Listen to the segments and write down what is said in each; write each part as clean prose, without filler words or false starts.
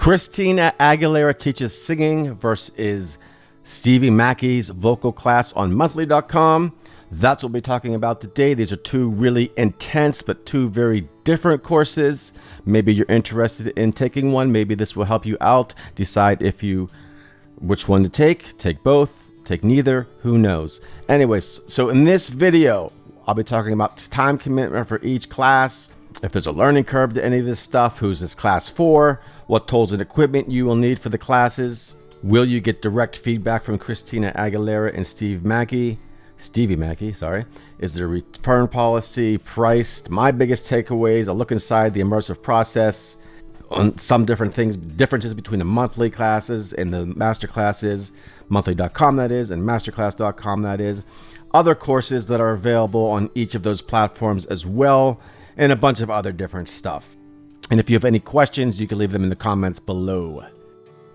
Christina Aguilera teaches singing versus Stevie Mackey's vocal class on monthly.com. That's what we'll be talking about today. These are two really intense but two very different courses. Maybe you're interested in taking one. Maybe this will help you out. Decide which one to take. Take both. Take neither. Who knows? Anyways, so in this video, I'll be talking about time commitment for each class. If there's a learning curve to any of this stuff, who's this class for, what tools and equipment you will need for the classes. Will you get direct feedback from Christina Aguilera and Stevie Mackey, sorry. Is there a return policy, priced? My biggest takeaways, a look inside the immersive process on some different things, differences between the monthly classes and the masterclasses, monthly.com that is, and masterclass.com that is. Other courses that are available on each of those platforms as well, and a bunch of other different stuff. And if you have any questions, you can leave them in the comments below.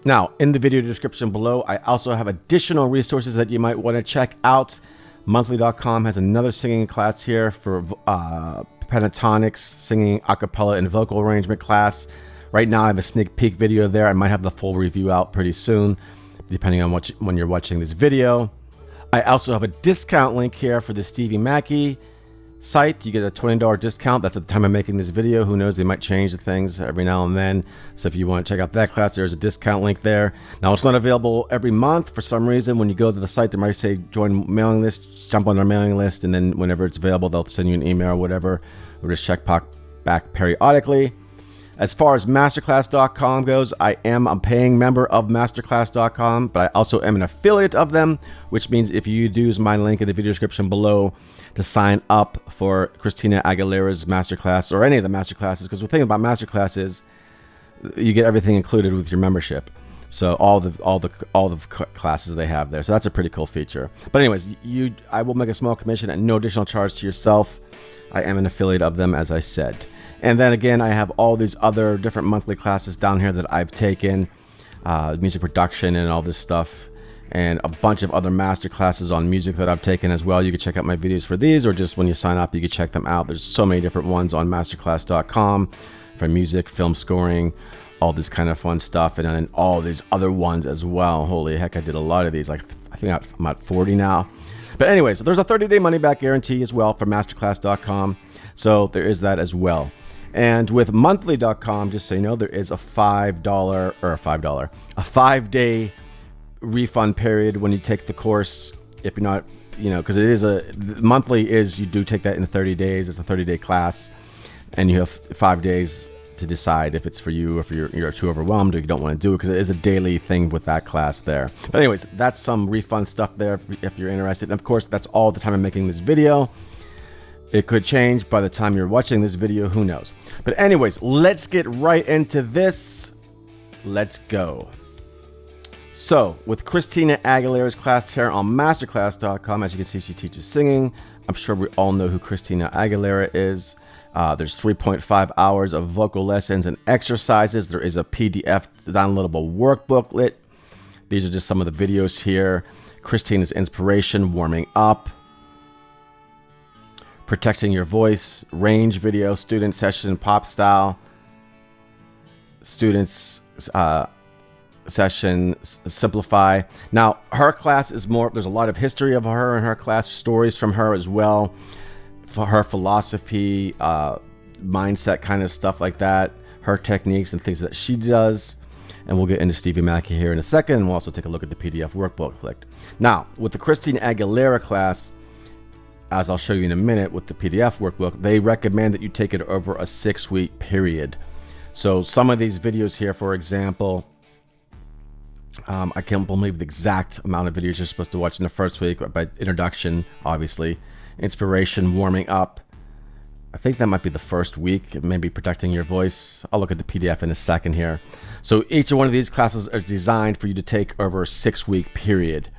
Now, in the video description below, I also have additional resources that you might want to check out. Monthly.com has another singing class here for pentatonics, singing, a cappella, and vocal arrangement class. Right now, I have a sneak peek video there. I might have the full review out pretty soon, depending on when you're watching this video. I also have a discount link here for the Stevie Mackey site. You get a $20 discount. That's at the time I'm making this video. Who knows, they might change the things every now and then. So if you want to check out that class, there's a discount link there. Now, it's not available every month for some reason. When you go to the site, they might say join mailing list, jump on our mailing list, and then whenever it's available, they'll send you an email or whatever. We'll just check back periodically. As far as masterclass.com goes, I am a paying member of masterclass.com, but I also am an affiliate of them, which means if you use my link in the video description below to sign up for Christina Aguilera's masterclass or any of the masterclasses, because the thing about masterclasses, you get everything included with your membership. So all the classes they have there. So that's a pretty cool feature. But anyways, I will make a small commission at no additional charge to yourself. I am an affiliate of them, as I said. And then again, I have all these other different monthly classes down here that I've taken, music production and all this stuff, and a bunch of other master classes on music that I've taken as well. You can check out my videos for these, or just when you sign up, you can check them out. There's so many different ones on masterclass.com for music, film scoring, all this kind of fun stuff, and then all these other ones as well. Holy heck, I did a lot of these. Like, I think I'm at 40 now. But anyways, there's a 30-day money-back guarantee as well for masterclass.com. So there is that as well. And with monthly.com, just so you know, there is a $5-day refund period when you take the course. If you're not, because monthly is, you do take that in 30 days. It's a 30-day class, and you have 5 days to decide if it's for you or if you're too overwhelmed or you don't want to do it, because it is a daily thing with that class there. But anyways, that's some refund stuff there if you're interested. And of course, that's all the time I'm making this video. It could change by the time you're watching this video, who knows. But anyways, let's get right into this. Let's go. So, with Christina Aguilera's class here on masterclass.com, as you can see, she teaches singing. I'm sure we all know who Christina Aguilera is. There's 3.5 hours of vocal lessons and exercises. There is a PDF downloadable workbooklet. These are just some of the videos here. Christina's inspiration, warming up. Protecting your voice, range video, student session, pop style, students session, simplify. Now, her class is more, there's a lot of history of her in her class, stories from her as well, for her philosophy, mindset kind of stuff like that, her techniques and things that she does. And we'll get into Stevie Mackey here in a second, and we'll also take a look at the PDF workbook. Now, with the Christina Aguilera class, as I'll show you in a minute with the PDF workbook, they recommend that you take it over a 6-week period. So some of these videos here, for example, I can't believe the exact amount of videos you're supposed to watch in the first week, but introduction, obviously, inspiration, warming up. I think that might be the first week, maybe protecting your voice. I'll look at the PDF in a second here. So each one of these classes is designed for you to take over a 6-week period,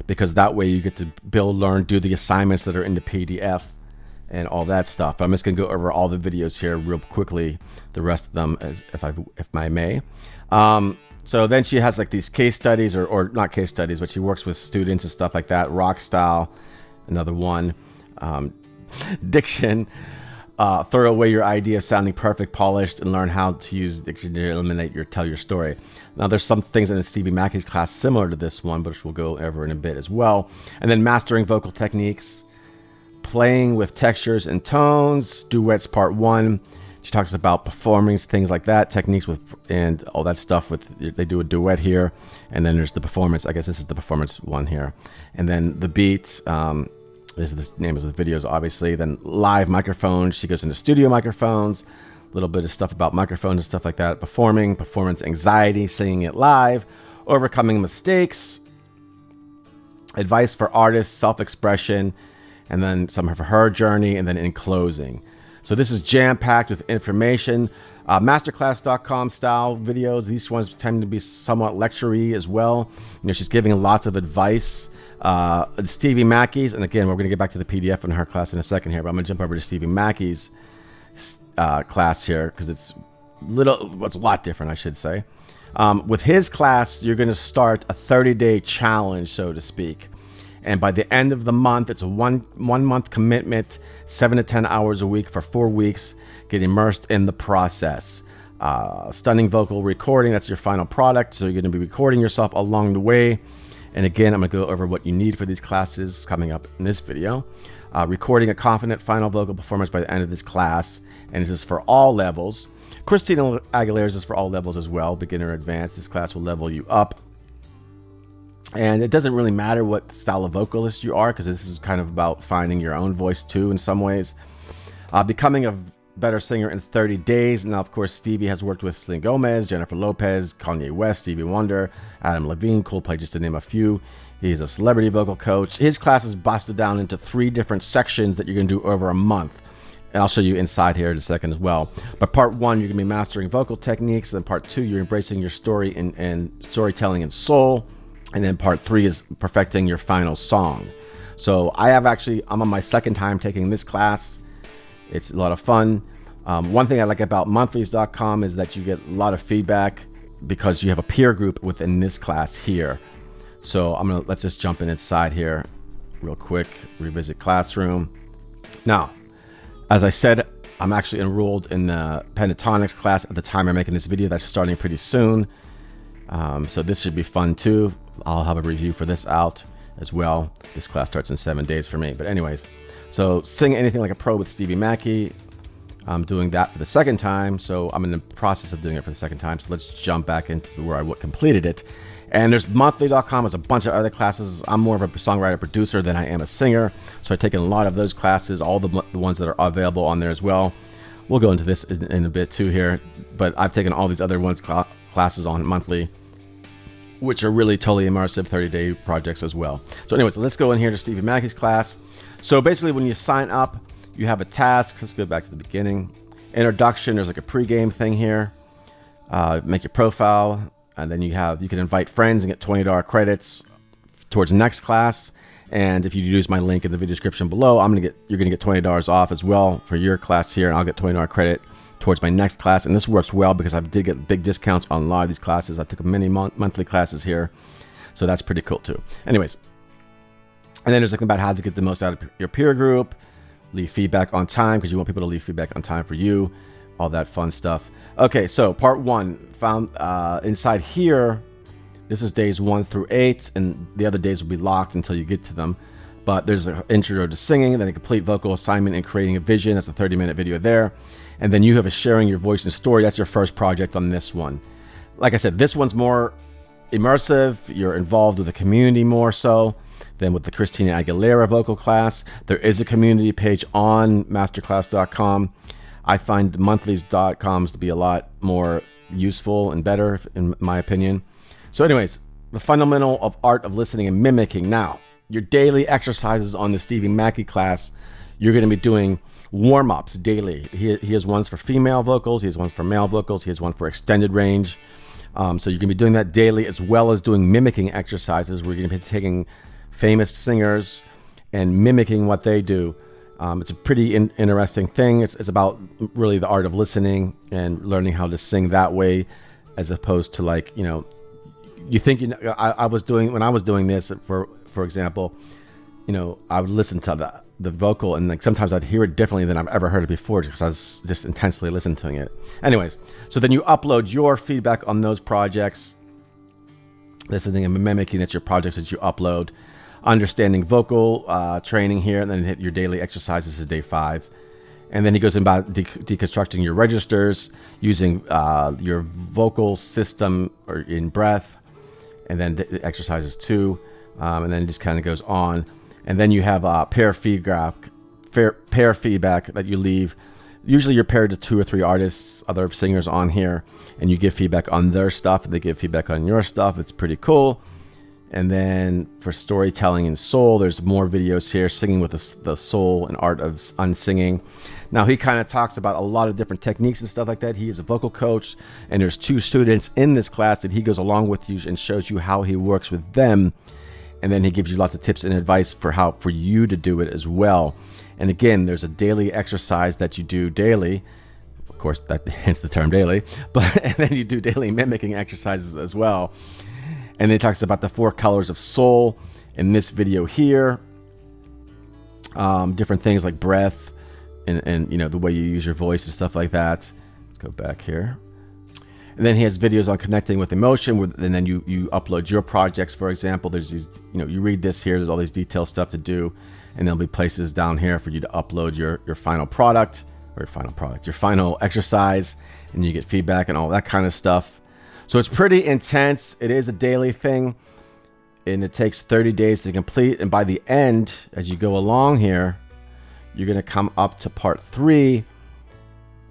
because that way you get to build, learn, do the assignments that are in the PDF and all that stuff. I'm just going to go over all the videos here real quickly, the rest of them, as if I may. So then she has like these case studies, or not case studies, but she works with students and stuff like that. Rock style, another one. Diction, throw away your idea of sounding perfect, polished, and learn how to use the dictionary to eliminate tell your story. Now, there's some things in the Stevie Mackey's class similar to this one, which we'll go over in a bit as well. And then mastering vocal techniques, playing with textures and tones, duets part 1. She talks about performing, things like that, techniques with, and all that stuff with, they do a duet here. And then there's the performance. I guess this is the performance one here. And then the beats, this is the name of the videos, obviously. Then live microphones. She goes into studio microphones, a little bit of stuff about microphones and stuff like that. Performing, performance anxiety, singing it live, overcoming mistakes, advice for artists, self-expression, and then some of her journey, and then in closing. So this is jam-packed with information. Masterclass.com style videos. These ones tend to be somewhat lecture-y as well. You know, she's giving lots of advice. Stevie Mackey's, and again, we're going to get back to the PDF in her class in a second here, but I'm going to jump over to Stevie Mackey's class here because it's a lot different, I should say. With his class, you're going to start a 30-day challenge, so to speak. And by the end of the month, it's a one month commitment, 7 to 10 hours a week for 4 weeks. Get immersed in the process. Stunning vocal recording, that's your final product. So you're going to be recording yourself along the way. And again, I'm going to go over what you need for these classes coming up in this video. Recording a confident final vocal performance by the end of this class. And this is for all levels. Christina Aguilera's is for all levels as well, beginner, advanced. This class will level you up. And it doesn't really matter what style of vocalist you are, because this is kind of about finding your own voice too in some ways. Becoming a better singer in 30 days. Now, of course, Stevie has worked with Selena Gomez, Jennifer Lopez, Kanye West, Stevie Wonder, Levine, Coldplay, just to name a few. He's a celebrity vocal coach. His class is busted down into 3 different sections that you're going to do over a month. And I'll show you inside here in a second as well. But part 1, you're going to be mastering vocal techniques. Then part 2, you're embracing your story and storytelling and soul. And then part 3 is perfecting your final song. So I'm on my second time taking this class. It's a lot of fun. One thing I like about monthlies.com is that you get a lot of feedback because you have a peer group within this class here. So let's just jump inside here real quick, revisit classroom. Now, as I said, I'm actually enrolled in the pentatonics class at the time I'm making this video. That's starting pretty soon. So this should be fun too. I'll have a review for this out as well. This class starts in 7 days for me. But anyways, so Sing Anything Like a Pro with Stevie Mackey. I'm doing that for the second time. So I'm in the process of doing it for the second time. So let's jump back into where I completed it. And there's monthly.com has a bunch of other classes. I'm more of a songwriter producer than I am a singer. So I've taken a lot of those classes, all the ones that are available on there as well. We'll go into this in a bit too here. But I've taken all these other ones classes on monthly, which are really totally immersive 30-day projects as well. So anyway, so let's go in here to Stevie Mackey's class. So basically when you sign up, you have a task. Let's go back to the beginning. Introduction, there's like a pregame thing here. Make your profile, and then you can invite friends and get $20 credits towards the next class. And if you use my link in the video description below, you're gonna get $20 off as well for your class here, and I'll get $20 credit towards my next class. And this works well because I did get big discounts on a lot of these classes. I took many monthly classes here, so that's pretty cool too. Anyways, and then there's something about how to get the most out of your peer group, leave feedback on time because you want people to leave feedback on time for you, all that fun stuff. Okay, so part 1 found inside here. This is days 1 through 8, and the other days will be locked until you get to them. But there's an intro to singing, then a complete vocal assignment and creating a vision. That's a 30-minute video there. And then you have a sharing your voice and story. That's your first project on this one. Like I said, this one's more immersive. You're involved with the community more so than with the Christina Aguilera vocal class. There is a community page on masterclass.com. I find monthlies.coms to be a lot more useful and better, in my opinion. So anyways, the fundamental of art of listening and mimicking. Now, your daily exercises on the Stevie Mackey class, you're going to be doing warm-ups daily. He has ones for female vocals, he has ones for male vocals, he has one for extended range. So you're going to be doing that daily, as well as doing mimicking exercises where you're going to be taking famous singers and mimicking what they do. It's a pretty interesting thing. It's about really the art of listening and learning how to sing that way, as opposed to like, you think, when I was doing this, for example, I would listen to the vocal, and like sometimes I'd hear it differently than I've ever heard it before, because I was just intensely listening to it. Anyways, so then you upload your feedback on those projects. Listening and mimicking, that's your projects that you upload. Understanding vocal training here, and then hit your daily exercises. This is day 5. And then he goes about deconstructing your registers, using your vocal system or in breath, and then the exercises 2. And then it just kind of goes on. And then you have pair feedback that you leave. Usually you're paired to 2 or 3 artists, other singers on here, and you give feedback on their stuff, and they give feedback on your stuff. It's pretty cool. And then for storytelling and soul, there's more videos here, singing with the soul and art of unsinging. Now, he kind of talks about a lot of different techniques and stuff like that. He is a vocal coach, and there's 2 students in this class that he goes along with you and shows you how he works with them. And then he gives you lots of tips and advice for you to do it as well. And again, there's a daily exercise that you do daily. Of course, that hence the term daily. And then you do daily mimicking exercises as well. And then he talks about the 4 colors of soul in this video here. Different things like breath and the way you use your voice and stuff like that. Let's go back here. And then he has videos on connecting with emotion, and then you upload your projects. For example, there's these, you read this here, there's all these detailed stuff to do, and there'll be places down here for you to upload your final product, or your final exercise, and you get feedback and all that kind of stuff. So it's pretty intense. It is a daily thing, and it takes 30 days to complete. And by the end, as you go along here, you're going to come up to part 3.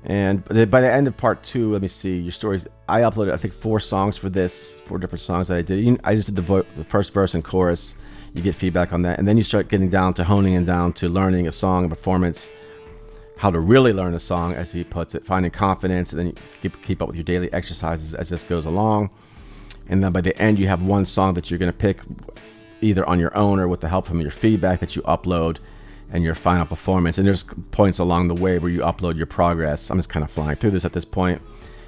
And by the end of part 2, let me see, your stories. I uploaded, I think, 4 songs for this, 4 different songs that I did. I just did the first verse and chorus. You get feedback on that. And then you start getting down to honing and down to learning a song, a performance, how to really learn a song, as he puts it, finding confidence. And then you keep up with your daily exercises as this goes along. And then by the end, you have 1 song that you're going to pick either on your own or with the help from your feedback that you upload, and your final performance. And there's points along the way where you upload your progress. I'm just kind of flying through this at this point.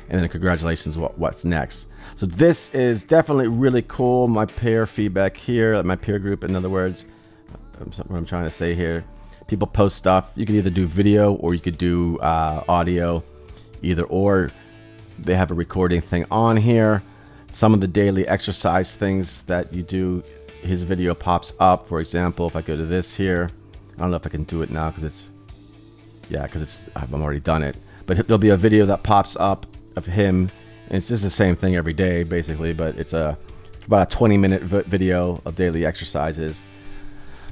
And then congratulations, what's next. So this is definitely really cool. My peer feedback here, my peer group, in other words, what I'm trying to say here. People post stuff. You could either do video or you could do audio, either or. They have a recording thing on here. Some of the daily exercise things that you do, his video pops up. For example, if I go to this here, I don't know if I can do it now because I've already done it. But there'll be a video that pops up of him, and it's just the same thing every day, basically. But it's about a 20-minute video of daily exercises.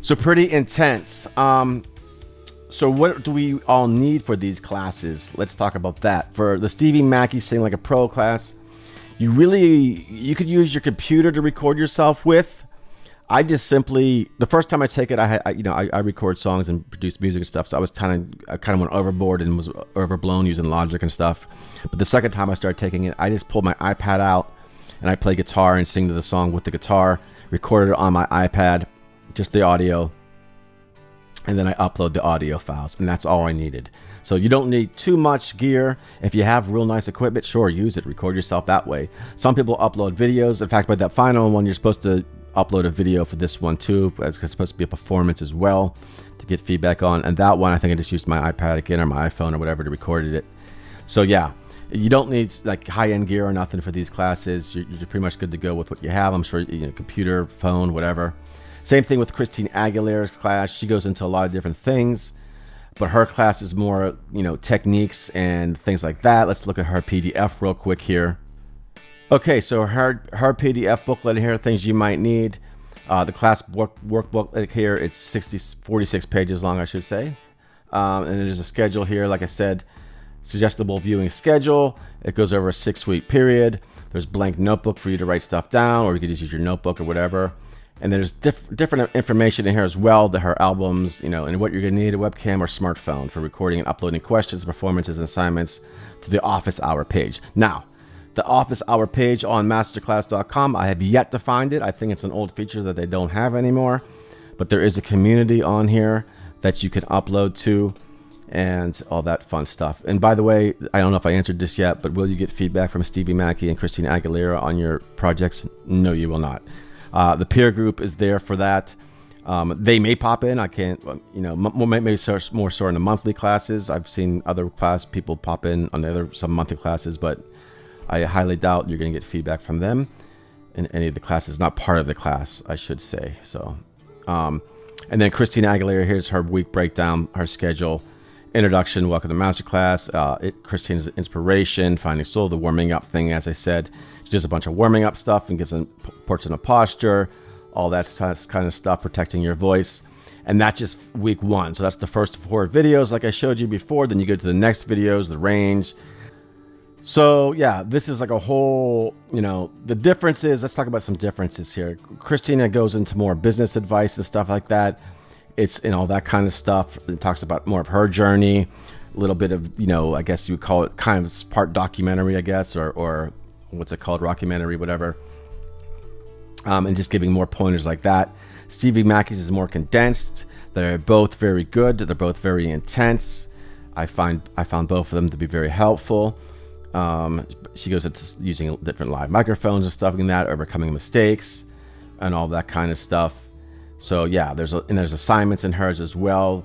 So pretty intense. So what do we all need for these classes? Let's talk about that. For the Stevie Mackey Sing Like a Pro class, you could use your computer to record yourself with. I just simply, the first time I take it, I record songs and produce music and stuff. So I kind of went overboard and was overblown using Logic and stuff. But the second time I started taking it, I just pulled my iPad out and I play guitar and sing to the song with the guitar, recorded it on my iPad, just the audio, and then I upload the audio files, and that's all I needed. So you don't need too much gear. If you have real nice equipment, sure, use it, record yourself that way. Some people upload videos. In fact, by that final one, you're supposed to upload a video for this one too. It's supposed to be a performance as well to get feedback on. And that one, I think I just used my iPad again or my iPhone or whatever to record it. So yeah, you don't need like high-end gear or nothing for these classes. You're pretty much good to go with what you have. I'm sure, computer, phone, whatever. Same thing with Christina Aguilera's class. She goes into a lot of different things, but her class is more, techniques and things like that. Let's look at her PDF real quick here. Okay, so her PDF booklet here, things you might need. The class workbook here, it's 46 pages long, I should say. And there's a schedule here, like I said, suggestible viewing schedule. It goes over a 6-week period. There's blank notebook for you to write stuff down, or you could just use your notebook or whatever. And there's different information in here as well, her albums, and what you're going to need, a webcam or smartphone for recording and uploading questions, performances, and assignments to the office hour page. Now, the office hour page on masterclass.com, I have yet to find it. I think it's an old feature that they don't have anymore. But there is a community on here that you can upload to and all that fun stuff. And by the way, I don't know if I answered this yet, but will you get feedback from Stevie Mackey and Christina Aguilera on your projects? No, you will not. The peer group is there for that. They may pop in. I can't, maybe more so in the monthly classes. I've seen other people pop in on some monthly classes, but I highly doubt you're going to get feedback from them in any of the classes. Not part of the class, I should say. So, and then Christina Aguilera, here's her week breakdown, her schedule. Introduction, welcome to Masterclass. Christina's inspiration, finding soul, the warming up thing, as I said. She does a bunch of warming up stuff and gives a portrait of posture, all that kind of stuff, protecting your voice. And that's just week 1. So that's the first 4 videos like I showed you before. Then you go to the next videos, the range. So yeah, this is like a whole, the differences. Let's talk about some differences here. Christina goes into more business advice and stuff like that. It's all that kind of stuff. It talks about more of her journey, a little bit of, I guess you would call it kind of part documentary, I guess, or what's it called? Rockumentary, whatever. And just giving more pointers like that. Stevie Mackey's is more condensed. They're both very good. They're both very intense. I found both of them to be very helpful. She goes into using different live microphones and stuff like that, overcoming mistakes and all that kind of stuff. So yeah, there's assignments in hers as well.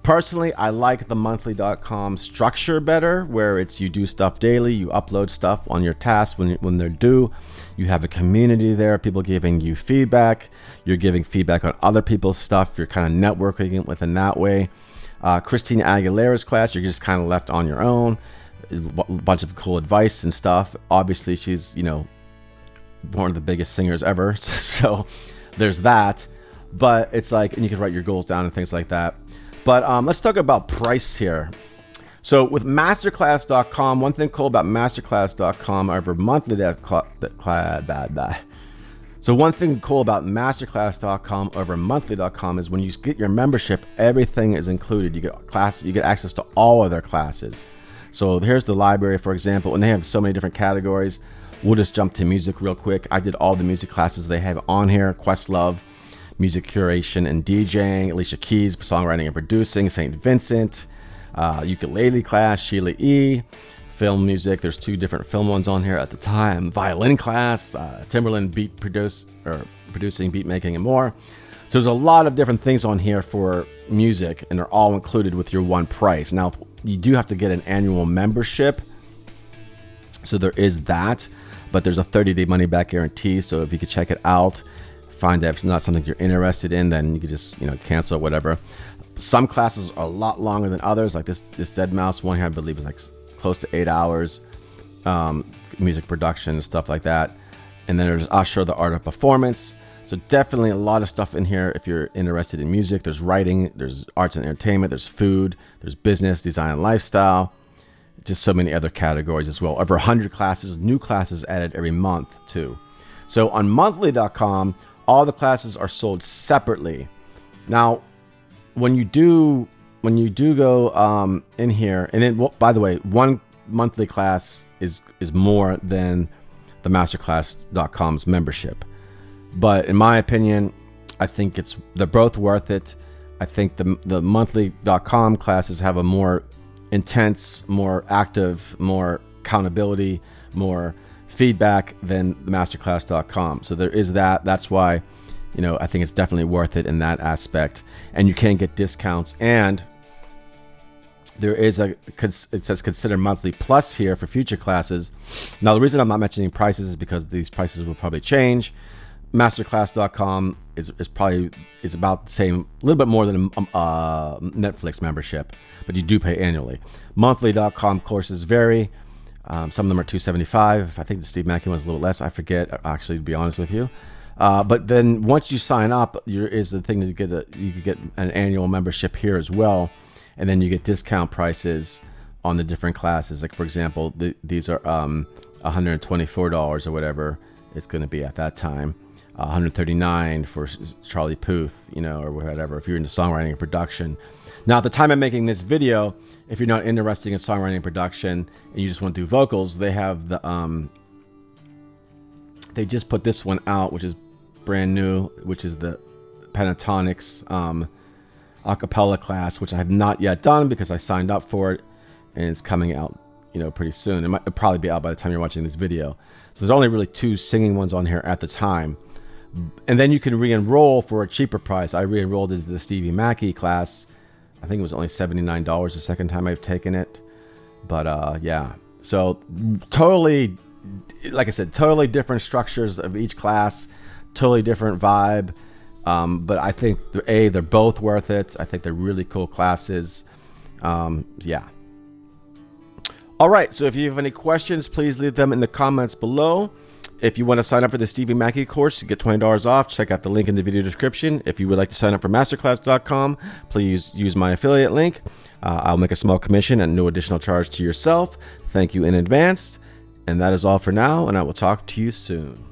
Personally, I like the monthly.com structure better, where it's you do stuff daily, you upload stuff on your tasks when they're due. You have a community there, people giving you feedback. You're giving feedback on other people's stuff. You're kind of networking within that way. Christina Aguilera's class, you're just kind of left on your own. A bunch of cool advice and stuff. Obviously, she's one of the biggest singers ever, so there's that. But it's like, and you can write your goals down and things like that. But let's talk about price here. So with Masterclass.com, one thing cool about Masterclass.com over monthly So one thing cool about Masterclass.com over monthly.com is when you get your membership, everything is included. You get access to all of their classes. So here's the library, for example, and they have so many different categories. We'll just jump to music real quick. I did all the music classes they have on here. Questlove, music curation and DJing. Alicia Keys, songwriting and producing. St. Vincent, ukulele class. Sheila E., film music. There's 2 different film ones on here at the time. Violin class. Timberland producing, beat making, and more. So there's a lot of different things on here for music, and they're all included with your one price. Now, you do have to get an annual membership. So there is that, but there's a 30-day money-back guarantee. So if you could check it out, find that if it's not something you're interested in, then you could just cancel or whatever. Some classes are a lot longer than others. Like this Dead Mouse one here, I believe is like close to 8 hours. Music production and stuff like that. And then there's Usher, the art of performance. So definitely a lot of stuff in here if you're interested in music. There's writing, there's arts and entertainment, there's food, there's business, design and lifestyle. Just so many other categories as well. Over 100 classes, new classes added every month too. So on monthly.com, all the classes are sold separately. Now, when you do go in here, and then by the way, one monthly class is more than the Masterclass.com's membership. But in my opinion, I think they're both worth it. I think the monthly.com classes have a more intense, more active, more accountability, more feedback than the Masterclass.com. So there is that. That's why, I think it's definitely worth it in that aspect. And you can get discounts. And there is it says consider monthly plus here for future classes. Now, the reason I'm not mentioning prices is because these prices will probably change. Masterclass.com is about the same, a little bit more than a Netflix membership, but you do pay annually. Monthly.com courses vary. Some of them are $275. I think the Steve Mackey one's a little less. I forget, actually, to be honest with you. But then once you sign up, is the thing that you could get an annual membership here as well, and then you get discount prices on the different classes. Like for example, these are $124 or whatever it's going to be at that time. $139 for Charlie Puth, or whatever, if you're into songwriting and production. Now, at the time I'm making this video, if you're not interested in songwriting and production and you just want to do vocals, they have they just put this one out, which is brand new, which is the Pentatonics acapella class, which I have not yet done because I signed up for it, and it's coming out, pretty soon. It'll probably be out by the time you're watching this video. So there's only really 2 singing ones on here at the time. And then you can re-enroll for a cheaper price. I re-enrolled into the Stevie Mackey class. I think it was only $79 the second time I've taken it. But yeah, so totally, like I said, totally different structures of each class, totally different vibe. But I think they're both worth it. I think they're really cool classes. Yeah. All right. So if you have any questions, please leave them in the comments below. If you want to sign up for the Stevie Mackey course, you get $20 off. Check out the link in the video description. If you would like to sign up for Masterclass.com, please use my affiliate link. I'll make a small commission and no additional charge to yourself. Thank you in advance. And that is all for now, and I will talk to you soon.